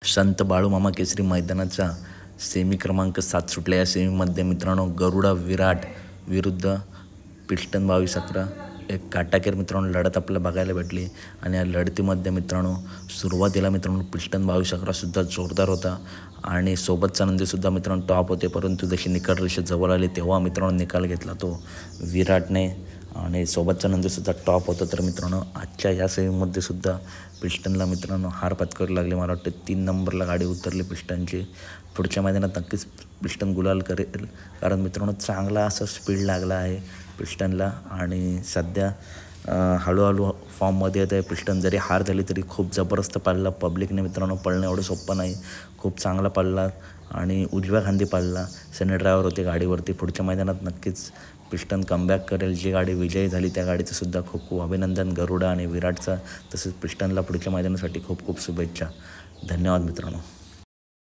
संत बाळूमामा केसरी मैदानाचा semi क्रमांक 7 सुटल्या. या सेमीमध्ये मित्रांनो गरुडा विराट विरुद्ध पिस्टन 2211 एक काटाकेर मित्रांनो लढत आपल्याला बघायला भेटली. आणि या लढतीमध्ये मित्रांनो सुरुवातीला मित्रांनो पिस्टन 2211 सुद्धा जोरदार होता आणि सोबतचा नंदीसुद्धा मित्रांनो टॉप होते. परंतु जशी निकाल रेषा जवळ आली तेव्हा मित्रांनो निकाल घेतला तो विराटने आणि सोबतचा नंदीसुद्धा टॉप होता. तर मित्रांनो आजच्या या सेमीमध्ये सुद्धा पिस्टनला मित्रांनो हार पत्करावी लागली. मला वाटतं 3 नंबरला गाडी उतरली पिस्टनची. पुढच्या मैदानात नक्कीच पिस्टन गुलाल करेल, कारण मित्रांनो चांगला असा स्पीड लागला आहे पिस्टनला आणि सध्या हळूहळू फॉर्ममध्ये येत आहे पिस्टन. जरी हार झाली तरी खूप जबरदस्त पाळला पब्लिकने मित्रांनो. पळणं एवढं सोपं नाही, खूप चांगला पाळला आणि उजव्या खांदी पाळला. सनी ड्रायव्हर होते गाडीवरती. पुढच्या मैदानात नक्कीच पिस्टन कमबॅक करेल. जी गाडी विजयी झाली त्या गाडीचं सुद्धा खूप खूप अभिनंदन गरुडा आणि विराटचा. तसेच पिस्टनला पुढच्या मैदानासाठी खूप खूप शुभेच्छा. धन्यवाद मित्रांनो.